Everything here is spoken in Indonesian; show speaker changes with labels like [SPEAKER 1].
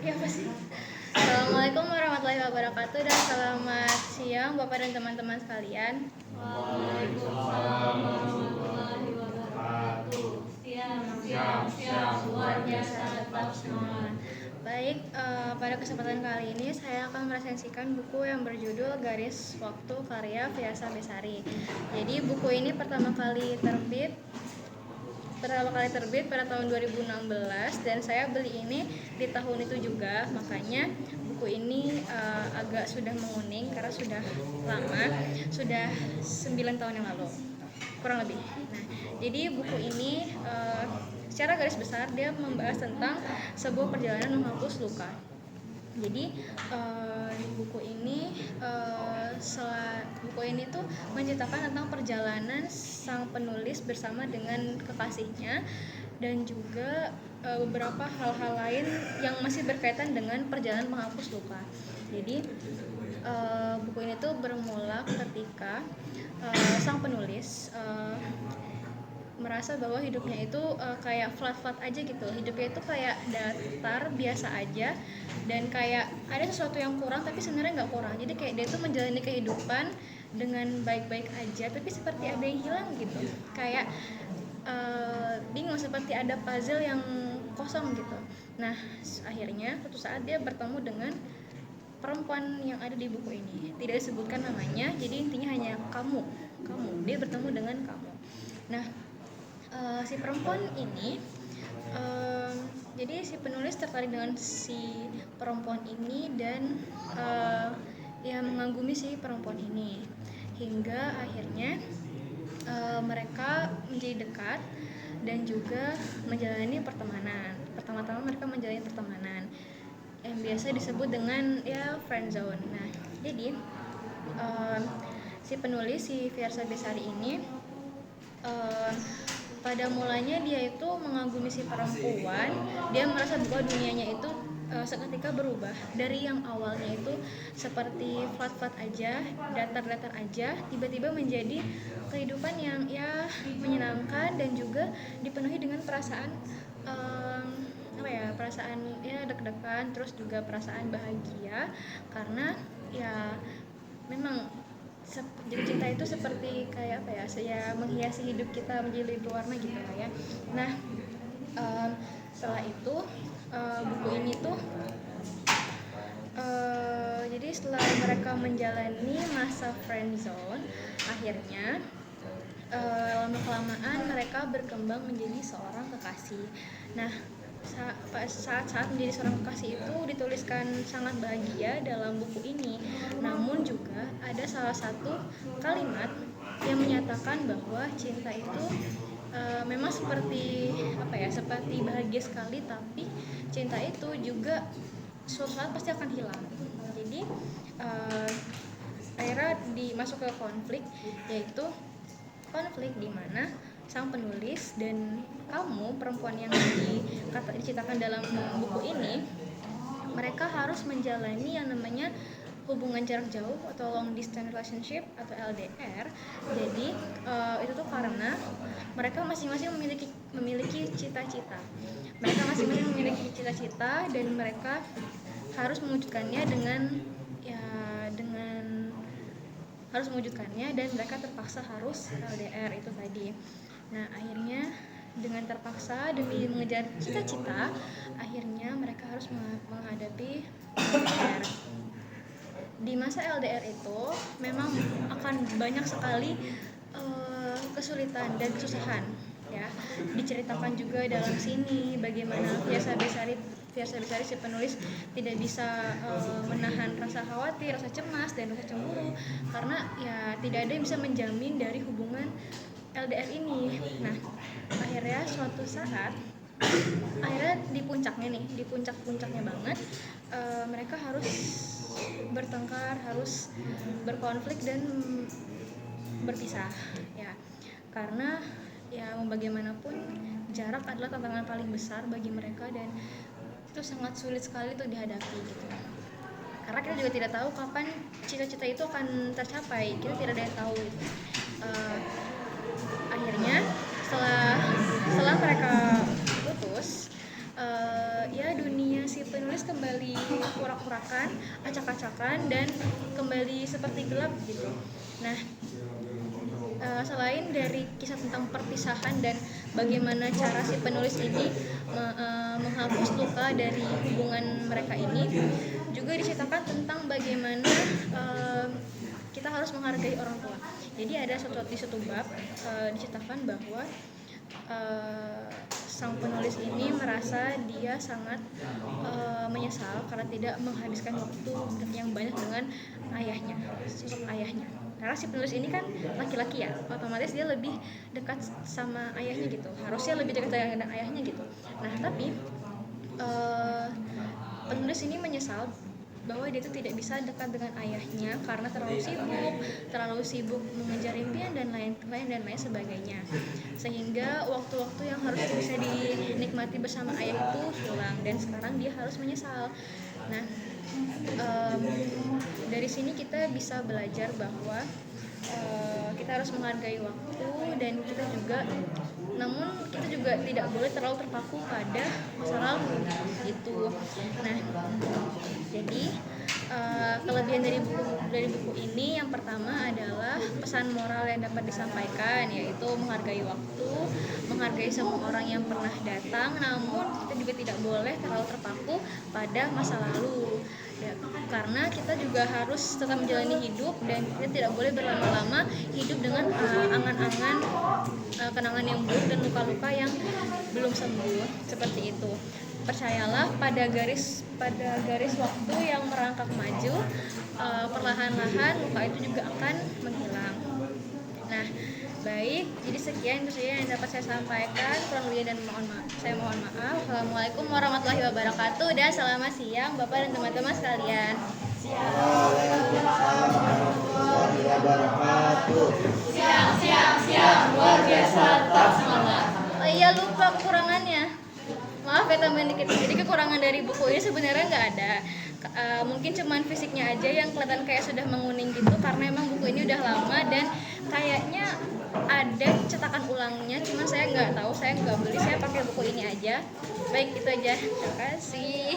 [SPEAKER 1] Ya pasti. Assalamualaikum warahmatullahi wabarakatuh dan selamat siang Bapak dan teman-teman sekalian.
[SPEAKER 2] Waalaikumsalam warahmatullahi wabarakatuh. Siap, luar biasa tetap semangat.
[SPEAKER 1] Baik, pada kesempatan kali ini saya akan meresensikan buku yang berjudul Garis Waktu karya Vyasa Besari. Jadi buku ini pertama kali terbit pada tahun 2016 dan saya beli ini di tahun itu juga, makanya buku ini agak sudah menguning karena sudah lama, sudah 9 tahun yang lalu kurang lebih. Nah, jadi buku ini secara garis besar dia membahas tentang sebuah perjalanan menghapus luka. Jadi di buku ini tuh menceritakan tentang perjalanan sang penulis bersama dengan kekasihnya dan juga beberapa hal-hal lain yang masih berkaitan dengan perjalanan menghapus luka. Jadi buku ini tuh bermula ketika sang penulis merasa bahwa hidupnya itu kayak flat aja gitu. Hidupnya itu kayak datar, biasa aja, dan kayak ada sesuatu yang kurang tapi sebenarnya nggak kurang. Jadi kayak dia tuh menjalani kehidupan dengan baik-baik aja tapi seperti ada yang hilang gitu. Kayak bingung, seperti ada puzzle yang kosong gitu. Nah, akhirnya suatu saat dia bertemu dengan perempuan yang ada di buku ini. Tidak disebutkan namanya, jadi intinya hanya kamu. Dia bertemu dengan kamu. Nah, si perempuan ini jadi si penulis tertarik dengan si perempuan ini dan ya mengagumi si perempuan ini hingga akhirnya mereka menjadi dekat dan juga menjalani pertemanan. Pertama-tama mereka menjalani pertemanan yang biasa disebut dengan ya friend zone. Nah, jadi si penulis, si Vyasa Besari ini pada mulanya dia itu mengagumi si perempuan. Dia merasa bahwa dunianya itu seketika berubah dari yang awalnya itu seperti flat aja, datar aja, tiba-tiba menjadi kehidupan yang ya menyenangkan dan juga dipenuhi dengan perasaan perasaan ya deg-degan, terus juga perasaan bahagia karena ya memang jadi cinta itu seperti kayak saya menghiasi hidup kita menjadi lebih berwarna gitu lah ya. Nah, setelah itu buku ini tuh jadi setelah mereka menjalani masa friend zone, akhirnya lama-kelamaan mereka berkembang menjadi seorang kekasih. Nah, saat menjadi seorang kekasih itu dituliskan sangat bahagia dalam buku ini. Namun juga ada salah satu kalimat yang menyatakan bahwa cinta itu memang seperti seperti bahagia sekali, tapi cinta itu juga suatu saat pasti akan hilang. Jadi akhirnya masuk ke konflik, yaitu konflik di mana sang penulis dan kamu, perempuan yang diceritakan dalam buku ini, mereka harus menjalani yang namanya hubungan jarak jauh atau long distance relationship atau LDR. Jadi itu tuh karena mereka masing-masing memiliki cita-cita. Mereka masing-masing memiliki cita-cita dan mereka harus mewujudkannya dan mereka terpaksa harus LDR itu tadi. Nah, akhirnya dengan terpaksa demi mengejar cita-cita, akhirnya mereka harus menghadapi LDR. Di masa LDR itu memang akan banyak sekali kesulitan dan kesusahan ya. Diceritakan juga dalam sini bagaimana Vyasa Besari si penulis tidak bisa menahan rasa khawatir, rasa cemas dan rasa cemburu karena ya tidak ada yang bisa menjamin dari hubungan LDR ini. Nah, akhirnya suatu saat di puncaknya banget mereka harus bertengkar, harus berkonflik dan berpisah ya. Karena ya mau bagaimanapun jarak adalah tantangan paling besar bagi mereka dan itu sangat sulit sekali untuk dihadapi gitu. Karena kita juga tidak tahu kapan cita-cita itu akan tercapai, kita tidak ada yang tahu gitu. Akhirnya setelah mereka putus, ya dunia si penulis penulis kembali urak-urakan, acak-acakan, dan kembali seperti gelap gitu. Nah, selain dari kisah tentang perpisahan dan bagaimana cara si penulis ini menghapus luka dari hubungan mereka ini, juga diceritakan tentang bagaimana kita harus menghargai orang tua. Jadi ada di satu bab diceritakan bahwa sang penulis ini merasa dia sangat menyesal karena tidak menghabiskan waktu yang banyak dengan ayahnya, sosok ayahnya. Karena si penulis ini kan laki-laki ya, otomatis dia lebih dekat sama ayahnya gitu, harusnya lebih dekat dengan ayahnya gitu. Nah tapi penulis ini menyesal bahwa dia itu tidak bisa dekat dengan ayahnya karena terlalu sibuk mengejar impian dan lain sebagainya, sehingga waktu-waktu yang harus bisa dinikmati bersama ayah itu hilang dan sekarang dia harus menyesal. Nah, dari sini kita bisa belajar bahwa kita harus menghargai waktu dan kita juga tidak boleh terlalu terpaku pada masa lalu gitu. Nah, jadi kelebihan dari buku ini yang pertama adalah pesan moral yang dapat disampaikan, yaitu menghargai waktu, menghargai semua orang yang pernah datang, namun kita juga tidak boleh terlalu terpaku pada masa lalu ya, karena kita juga harus tetap menjalani hidup dan kita tidak boleh berlama-lama hidup dengan angan-angan kenangan yang buruk dan luka-luka yang belum sembuh seperti itu. Percayalah pada garis waktu yang merangkak maju, perlahan-lahan luka itu juga akan menghilang. Nah, baik, jadi sekian itu saja yang dapat saya sampaikan. Kurang lebih dan saya mohon maaf. Assalamualaikum warahmatullahi wabarakatuh dan selamat siang Bapak dan teman-teman sekalian.
[SPEAKER 2] Waalaikumsalam warahmatullahi wabarakatuh.
[SPEAKER 3] Siang, luar biasa, tetap semangat.
[SPEAKER 1] Oh iya, lupa kekurangannya. Maaf ya, tambahin dikit. Jadi kekurangan dari buku ini sebenarnya nggak ada. Mungkin cuman fisiknya aja yang kelihatan kayak sudah menguning gitu, karena emang buku ini udah lama dan kayaknya ada cetakan ulangnya, cuman saya nggak tahu, saya nggak beli, saya pakai buku ini aja. Baik, itu aja. Terima kasih.